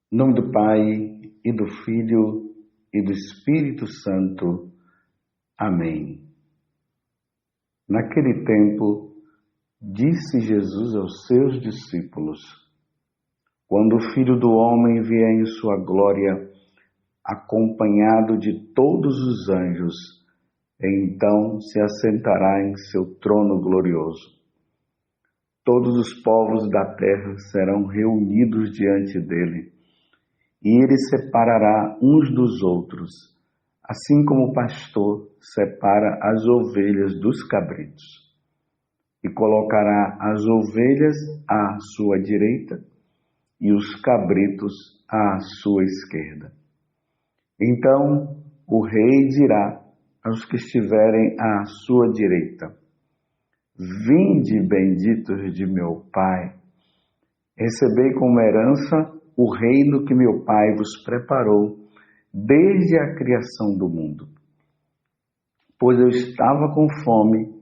Em nome do Pai, e do Filho, e do Espírito Santo. Amém. Naquele tempo, disse Jesus aos seus discípulos: quando o Filho do Homem vier em sua glória, acompanhado de todos os anjos, então se assentará em seu trono glorioso. Todos os povos da terra serão reunidos diante dele, e ele separará uns dos outros, assim como o pastor separa as ovelhas dos cabritos, e colocará as ovelhas à sua direita e os cabritos à sua esquerda. Então o rei dirá aos que estiverem à sua direita: vinde, benditos de meu Pai, recebei como herança o reino que meu Pai vos preparou desde a criação do mundo. Pois eu estava com fome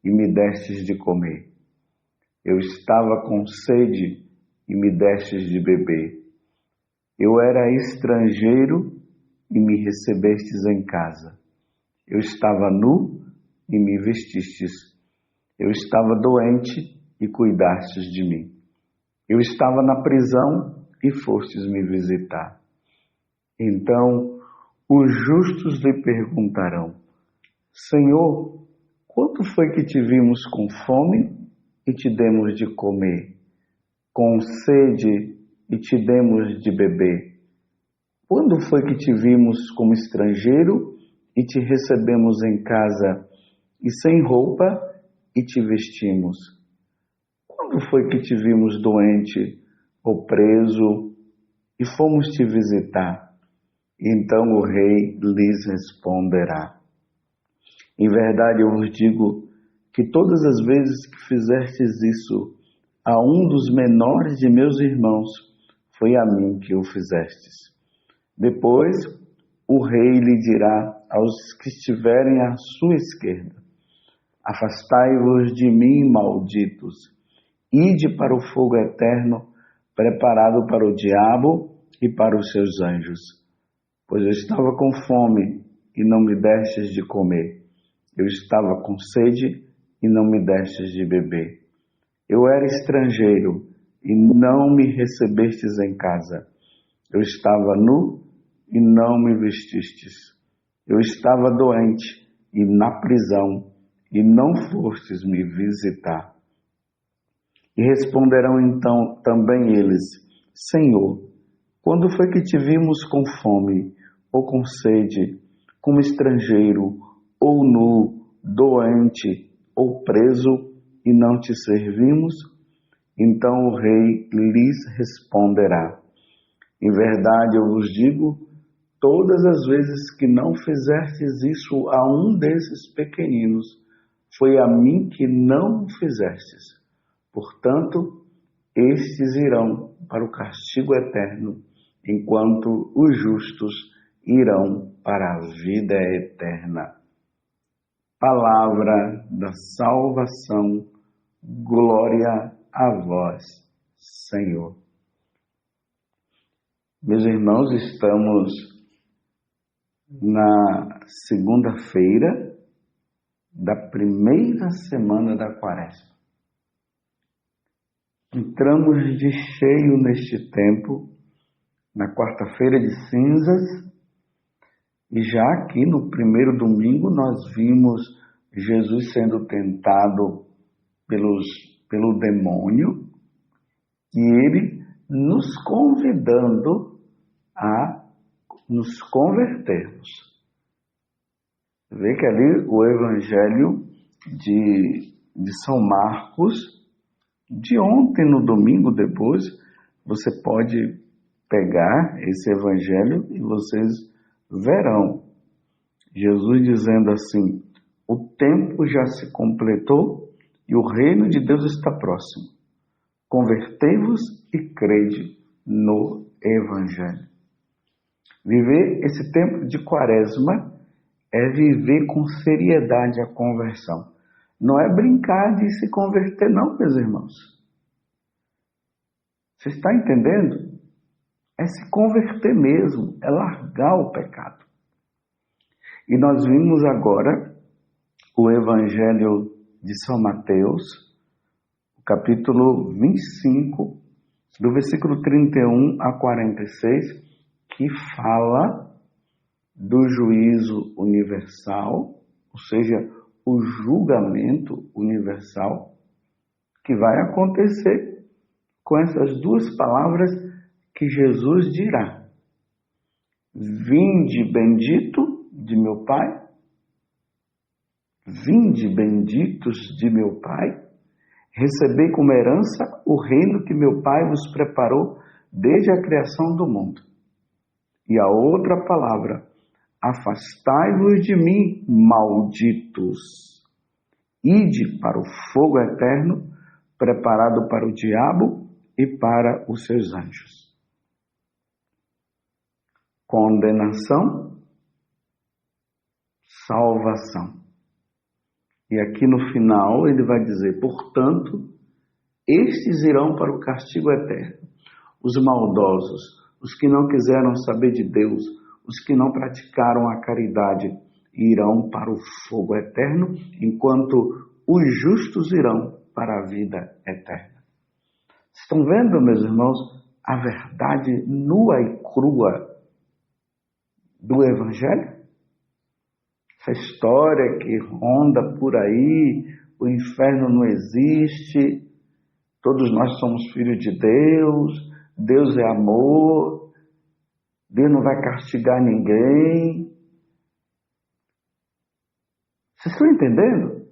e me destes de comer. Eu estava com sede e me destes de beber. Eu era estrangeiro e me recebestes em casa. Eu estava nu e me vestistes. Eu estava doente e cuidastes de mim. Eu estava na prisão e fostes me visitar. Então os justos lhe perguntarão: Senhor, quando foi que te vimos com fome e te demos de comer, com sede e te demos de beber? Quando foi que te vimos como estrangeiro e te recebemos em casa, e sem roupa e te vestimos? Quando foi que te vimos doente ou preso e fomos te visitar? Então o rei lhes responderá: em verdade eu vos digo que todas as vezes que fizestes isso a um dos menores de meus irmãos, foi a mim que o fizestes. Depois o rei lhe dirá aos que estiverem à sua esquerda: afastai-vos de mim, malditos, ide para o fogo eterno, preparado para o diabo e para os seus anjos. Pois eu estava com fome e não me destes de comer. Eu estava com sede e não me destes de beber. Eu era estrangeiro e não me recebestes em casa. Eu estava nu e não me vestistes. Eu estava doente e na prisão e não fostes me visitar. E responderão então também eles: Senhor, quando foi que te vimos com fome, ou com sede, como estrangeiro, ou nu, doente, ou preso, e não te servimos? Então o rei lhes responderá: em verdade eu vos digo, todas as vezes que não fizestes isso a um desses pequeninos, foi a mim que não o fizestes. Portanto, estes irão para o castigo eterno, enquanto os justos irão para a vida eterna. Palavra da salvação, glória a vós, Senhor. Meus irmãos, estamos na segunda-feira da primeira semana da Quaresma. Entramos de cheio neste tempo, na quarta-feira de cinzas, e já aqui no primeiro domingo nós vimos Jesus sendo tentado pelo demônio e ele nos convidando a nos convertermos. Vê que ali o Evangelho de São Marcos, de ontem no domingo, depois, você pode pegar esse Evangelho e vocês verão Jesus dizendo assim: o tempo já se completou e o reino de Deus está próximo. Convertei-vos e crede no Evangelho. Viver esse tempo de Quaresma é viver com seriedade a conversão. Não é brincar de se converter não, meus irmãos. Você está entendendo? é se converter mesmo, é largar o pecado. E nós vimos agora o Evangelho de São Mateus, capítulo 25, do versículo 31 a 46, que fala do juízo universal, ou seja, o julgamento universal, que vai acontecer com essas duas palavras que Jesus dirá: vinde bendito de meu Pai, vinde benditos de meu Pai, recebei como herança o reino que meu Pai vos preparou desde a criação do mundo. E a outra palavra: afastai-vos de mim, malditos, ide para o fogo eterno, preparado para o diabo e para os seus anjos. Condenação, salvação. E aqui no final ele vai dizer: portanto, estes irão para o castigo eterno, os maldosos, os que não quiseram saber de Deus, os que não praticaram a caridade, irão para o fogo eterno, enquanto os justos irão para a vida eterna. Estão vendo, meus irmãos, a verdade nua e crua do Evangelho? Essa história que ronda por aí, o inferno não existe, todos nós somos filhos de Deus, Deus é amor, Deus não vai castigar ninguém. Vocês estão entendendo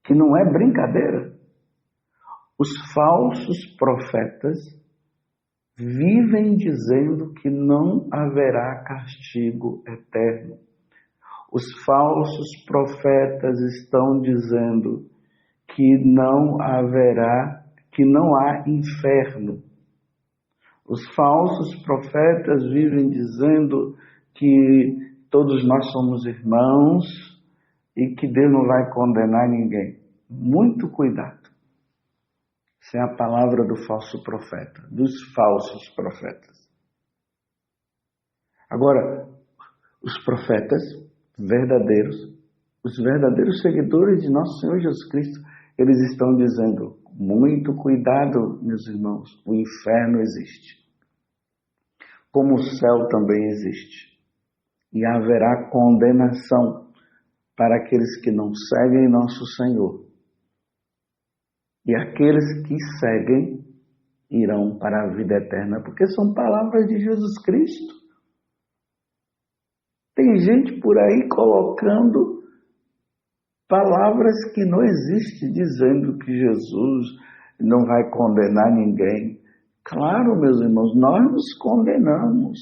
que não é brincadeira? Os falsos profetas vivem dizendo que não haverá castigo eterno. Os falsos profetas estão dizendo que não há inferno. Os falsos profetas vivem dizendo que todos nós somos irmãos e que Deus não vai condenar ninguém. Muito cuidado. Essa é a palavra do falso profeta, dos falsos profetas. Agora, os profetas verdadeiros, os verdadeiros seguidores de nosso Senhor Jesus Cristo, eles estão dizendo: muito cuidado, meus irmãos, o inferno existe, como o céu também existe, e haverá condenação para aqueles que não seguem nosso Senhor. E aqueles que seguem irão para a vida eterna, porque são palavras de Jesus Cristo. Tem gente por aí colocando palavras que não existem, dizendo que Jesus não vai condenar ninguém. Claro, meus irmãos, nós nos condenamos.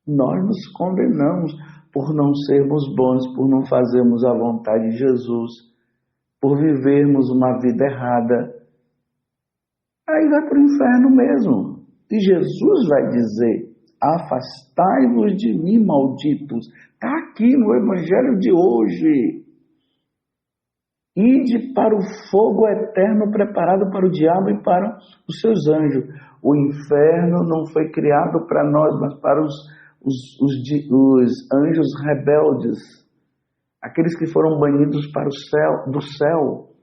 Nós nos condenamos por não sermos bons, por não fazermos a vontade de Jesus, por vivermos uma vida errada. Aí vai para o inferno mesmo. E Jesus vai dizer: afastai-vos de mim, malditos. Está aqui no Evangelho de hoje. Ide para o fogo eterno preparado para o diabo e para os seus anjos. O inferno não foi criado para nós, mas para os anjos rebeldes, aqueles que foram banidos para do céu.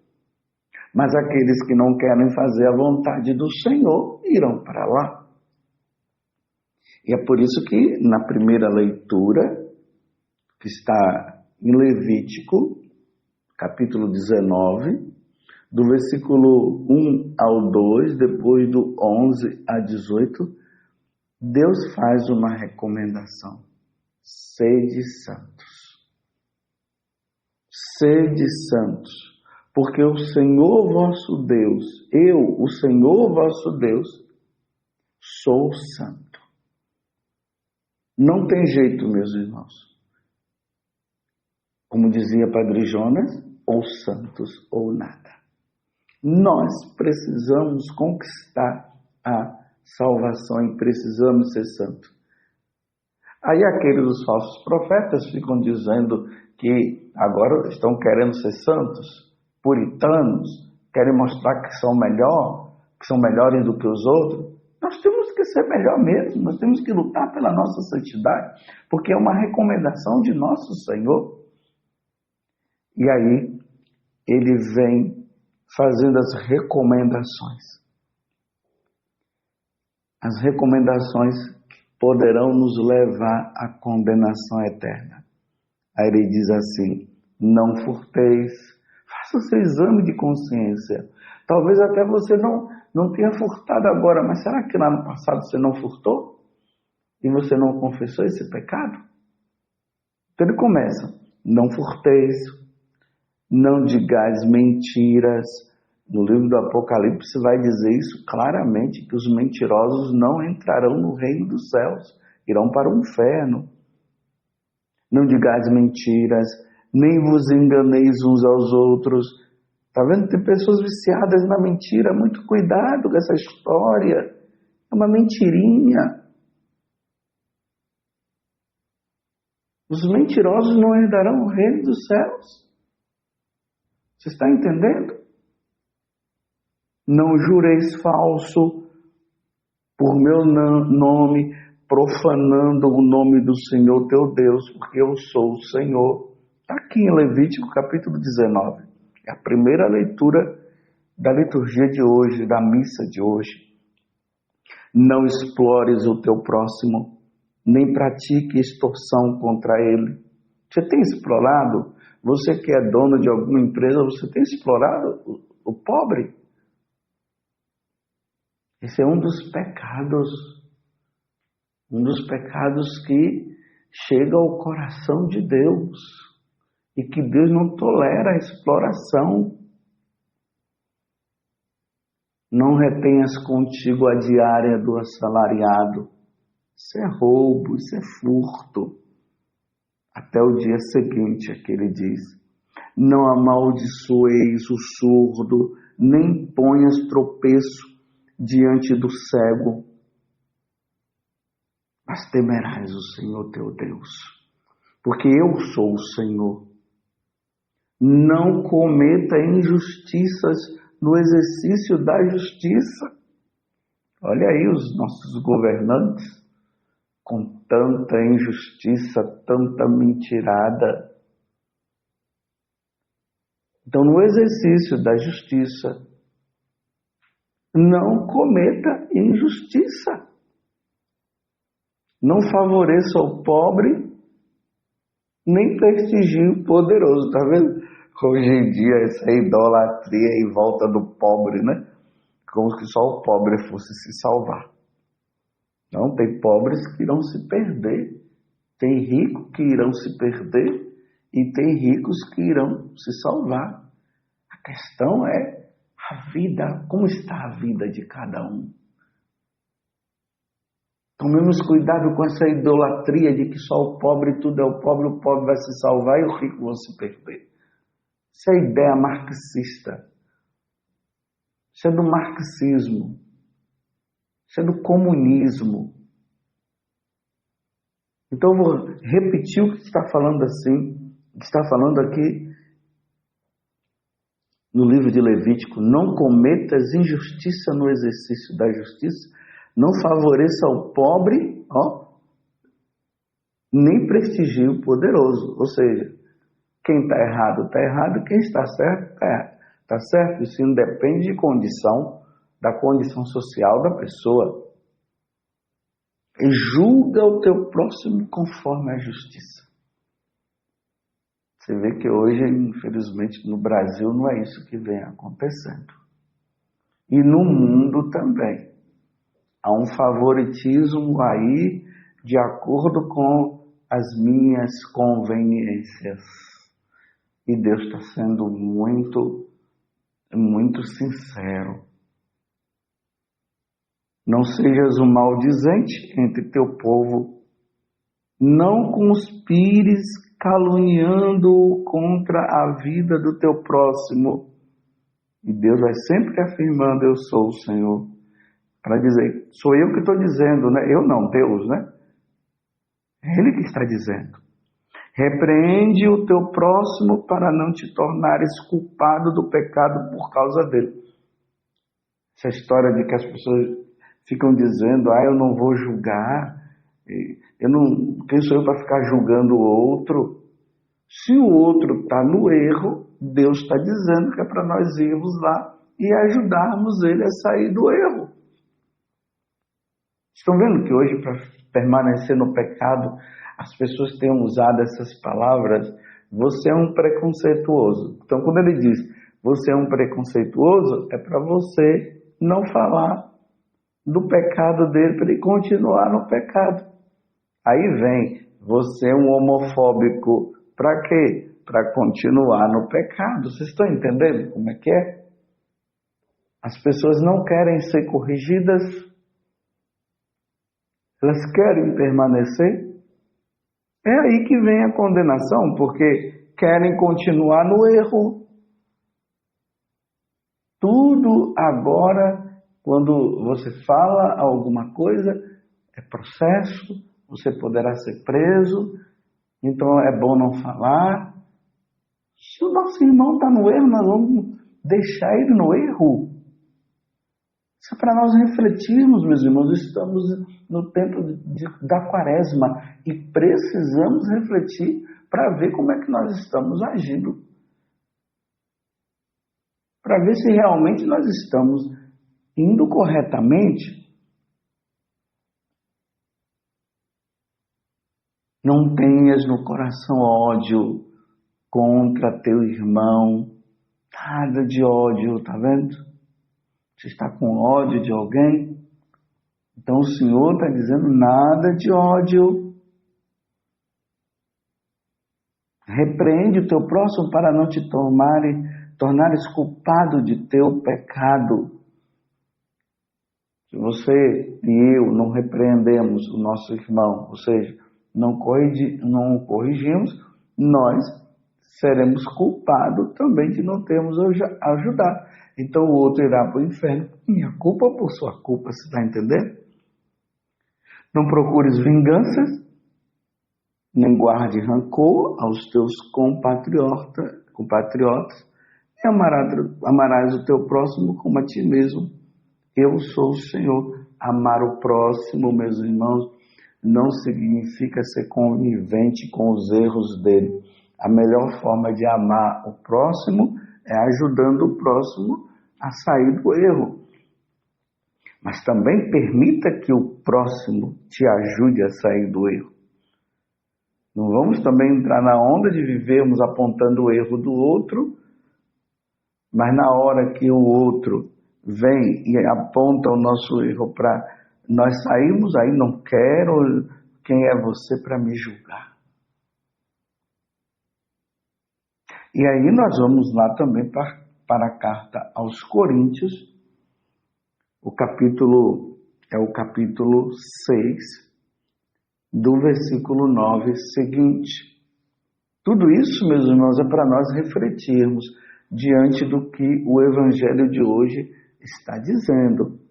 Mas aqueles que não querem fazer a vontade do Senhor irão para lá. E é por isso que na primeira leitura, que está em Levítico, capítulo 19, do versículo 1 ao 2, depois do 11 a 18, Deus faz uma recomendação: sede santos. Sede santos, porque o Senhor vosso Deus, eu, o Senhor vosso Deus, sou santo. Não tem jeito, meus irmãos. Como dizia Padre Jonas, ou santos ou nada. Nós precisamos conquistar a salvação e precisamos ser santos. Aí aqueles dos falsos profetas ficam dizendo que agora estão querendo ser santos, puritanos, querem mostrar que são melhores do que os outros. Nós temos que ser melhor mesmo, nós temos que lutar pela nossa santidade, porque é uma recomendação de nosso Senhor. E aí, ele vem fazendo as recomendações. As recomendações que poderão nos levar à condenação eterna. Aí ele diz assim: não furteis, faça o seu exame de consciência. Talvez até você não tenha furtado agora, mas será que lá no passado você não furtou? E você não confessou esse pecado? Então ele começa: não furteis, não digais mentiras. No livro do Apocalipse vai dizer isso claramente, que os mentirosos não entrarão no reino dos céus, irão para o inferno. Não digais mentiras, nem vos enganeis uns aos outros. Está vendo? Tem pessoas viciadas na mentira. Muito cuidado com essa história. É uma mentirinha. Os mentirosos não herdarão o reino dos céus. Você está entendendo? Não jureis falso por meu nome, profanando o nome do Senhor teu Deus, porque eu sou o Senhor. Está aqui em Levítico capítulo 19. É a primeira leitura da liturgia de hoje, da missa de hoje. Não explores o teu próximo, nem pratique extorsão contra ele. Você tem explorado? Você que é dono de alguma empresa, você tem explorado o pobre? Esse é um dos pecados que chega ao coração de Deus e que Deus não tolera a exploração. Não retenhas contigo a diária do assalariado. Isso é roubo, isso é furto. Até o dia seguinte, é que ele diz: não amaldiçoeis o surdo, nem ponhas tropeço diante do cego, mas temerás o Senhor teu Deus, porque eu sou o Senhor. Não cometa injustiças no exercício da justiça. Olha aí os nossos governantes, com tanta injustiça, tanta mentirada. Então, no exercício da justiça, não cometa injustiça. Não favoreça o pobre, nem prestigie o poderoso. Está vendo? Hoje em dia, essa idolatria em volta do pobre, né? Como se só o pobre fosse se salvar. Não, tem pobres que irão se perder. Tem ricos que irão se perder. E tem ricos que irão se salvar. A questão é a vida, como está a vida de cada um? Tomemos cuidado com essa idolatria de que só o pobre, tudo é o pobre vai se salvar e o rico vão se perder. Isso é ideia marxista. Isso é do marxismo. Isso é do comunismo. Então eu vou repetir o que está falando assim, o que está falando aqui no livro de Levítico: não cometas injustiça no exercício da justiça, não favoreça o pobre, nem prestigie o poderoso. Ou seja, quem está errado, quem está certo, está errado. Está certo? Isso independe da condição social da pessoa. E julga o teu próximo conforme a justiça. Você vê que hoje, infelizmente, no Brasil não é isso que vem acontecendo. E no mundo também. Há um favoritismo aí de acordo com as minhas conveniências. E Deus está sendo muito, muito sincero. Não sejas um maldizente entre teu povo. Não conspires caluniando contra a vida do teu próximo. E Deus vai sempre afirmando: eu sou o Senhor. Para dizer, sou eu que estou dizendo, né? Eu não, Deus, né? É Ele que está dizendo. Repreende o teu próximo para não te tornares culpado do pecado por causa dele. Essa história de que as pessoas ficam dizendo, eu não vou julgar, quem sou eu para ficar julgando o outro? Se o outro está no erro, Deus está dizendo que é para nós irmos lá e ajudarmos ele a sair do erro. Estão vendo que hoje, para permanecer no pecado, as pessoas têm usado essas palavras? Você é um preconceituoso. Então, quando ele diz, você é um preconceituoso, é para você não falar do pecado dele, para ele continuar no pecado. Aí vem, você é um homofóbico. Para quê? Para continuar no pecado. Vocês estão entendendo como é que é? As pessoas não querem ser corrigidas, elas querem permanecer. É aí que vem a condenação, porque querem continuar no erro. Tudo agora, quando você fala alguma coisa, é processo, você poderá ser preso, então é bom não falar. Se o nosso irmão está no erro, nós vamos deixar ele no erro. Isso é para nós refletirmos, meus irmãos. Estamos no tempo da quaresma e precisamos refletir para ver como é que nós estamos agindo. Para ver se realmente nós estamos indo corretamente. Não tenhas no coração ódio contra teu irmão. Nada de ódio, tá vendo? Você está com ódio de alguém? Então o Senhor está dizendo nada de ódio. Repreende o teu próximo para não te tornares culpado de teu pecado. Se você e eu não repreendemos o nosso irmão, ou seja, não corrigimos, nós seremos culpados também de não termos ajudado. Então o outro irá para o inferno, minha culpa por sua culpa, você está entendendo? Não procures vinganças, nem guarde rancor aos teus compatriotas, e amarás o teu próximo como a ti mesmo. Eu sou o Senhor. Amar o próximo, meus irmãos, não significa ser conivente com os erros dele. A melhor forma de amar o próximo é ajudando o próximo a sair do erro. Mas também permita que o próximo te ajude a sair do erro. Não vamos também entrar na onda de vivermos apontando o erro do outro, mas na hora que o outro vem e aponta o nosso erro para nós sairmos, aí não quero, quem é você para me julgar? E aí nós vamos lá também para a carta aos Coríntios, o capítulo 6, do versículo 9 seguinte. Tudo isso, meus irmãos, é para nós refletirmos diante do que o Evangelho de hoje está dizendo.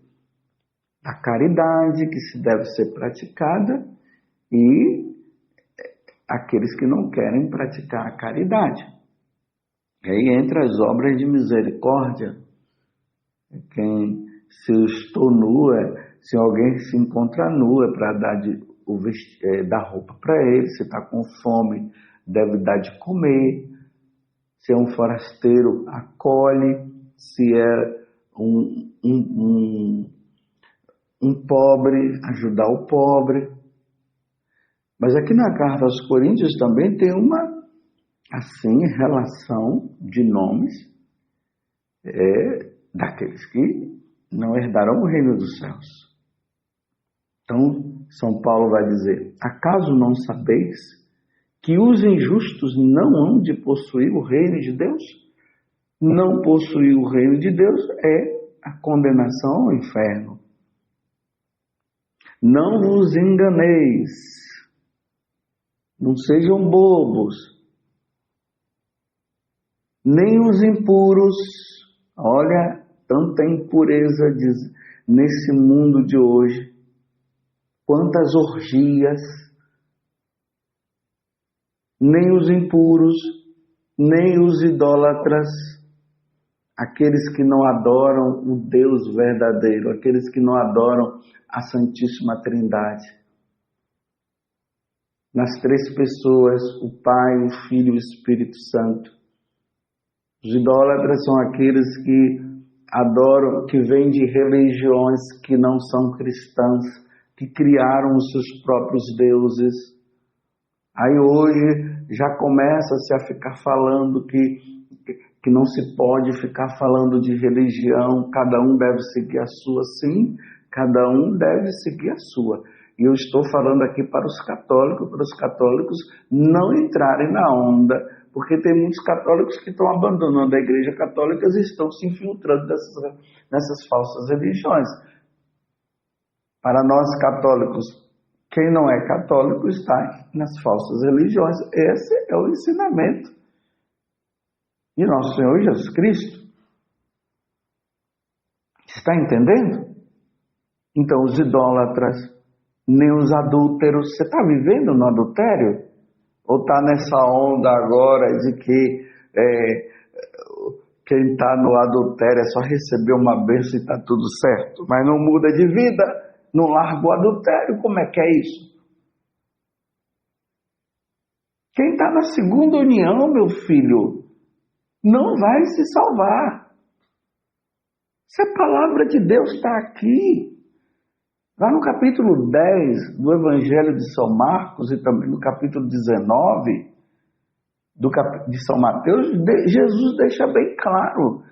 A caridade que se deve ser praticada e aqueles que não querem praticar a caridade. E aí entra as obras de misericórdia. Se eu estou nu, se alguém se encontra nu, é para dar roupa para ele. Se está com fome, deve dar de comer. Se é um forasteiro, acolhe. Se é um pobre, ajudar o pobre. Mas aqui na carta aos Coríntios também tem uma, assim, relação de nomes daqueles que não herdarão o reino dos céus. Então, São Paulo vai dizer, acaso não sabeis que os injustos não hão de possuir o reino de Deus? Não possuir o reino de Deus é a condenação ao inferno. Não vos enganeis, não sejam bobos, nem os impuros. Olha, tanta impureza nesse mundo de hoje, quantas orgias, nem os impuros, nem os idólatras, aqueles que não adoram o Deus verdadeiro, aqueles que não adoram a Santíssima Trindade. Nas três pessoas, o Pai, o Filho e o Espírito Santo. Os idólatras são aqueles que adoram, que vêm de religiões que não são cristãs, que criaram os seus próprios deuses. Aí hoje já começa-se a ficar falando que não se pode ficar falando de religião, cada um deve seguir a sua, sim, cada um deve seguir a sua. E eu estou falando aqui para os católicos não entrarem na onda, porque tem muitos católicos que estão abandonando a Igreja Católica e estão se infiltrando nessas falsas religiões. Para nós católicos, quem não é católico está nas falsas religiões. Esse é o ensinamento de nosso Senhor Jesus Cristo. Está entendendo? Então, os idólatras, nem os adúlteros. Você está vivendo no adultério? Ou está nessa onda agora de que quem está no adultério é só receber uma bênção e está tudo certo, mas não muda de vida, não larga o adultério? Como é que é isso? Quem está na segunda união, meu filho, não vai se salvar. Se a palavra de Deus está aqui, lá no capítulo 10 do Evangelho de São Marcos e também no capítulo 19 de São Mateus, Jesus deixa bem claro,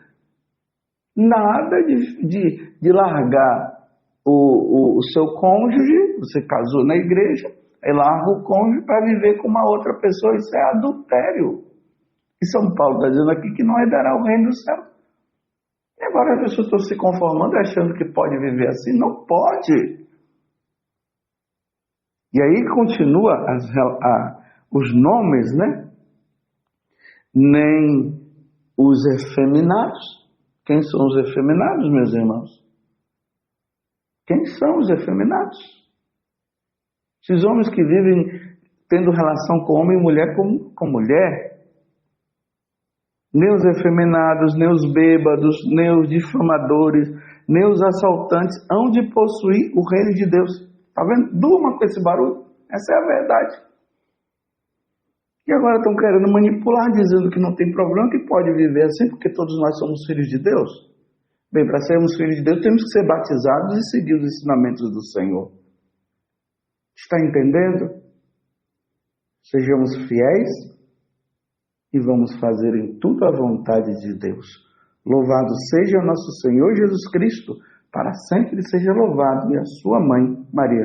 nada de largar o seu cônjuge. Você casou na igreja, aí larga o cônjuge para viver com uma outra pessoa. Isso é adultério. E São Paulo está dizendo aqui que não herdará o reino do céu. E agora as pessoas estão se conformando, achando que pode viver assim. Não pode. E aí continua os nomes, né? Nem os efeminados. Quem são os efeminados, meus irmãos? Quem são os efeminados? Esses homens que vivem tendo relação com homem e mulher com mulher. Nem os efeminados, nem os bêbados, nem os difamadores, nem os assaltantes hão de possuir o reino de Deus. Está vendo? Durma com esse barulho. Essa é a verdade. E agora estão querendo manipular, dizendo que não tem problema, que pode viver assim, porque todos nós somos filhos de Deus. Bem, para sermos filhos de Deus, temos que ser batizados e seguir os ensinamentos do Senhor. Está entendendo? Sejamos fiéis e vamos fazer em tudo a vontade de Deus. Louvado seja nosso Senhor Jesus Cristo, para sempre seja louvado, e a sua mãe, Maria.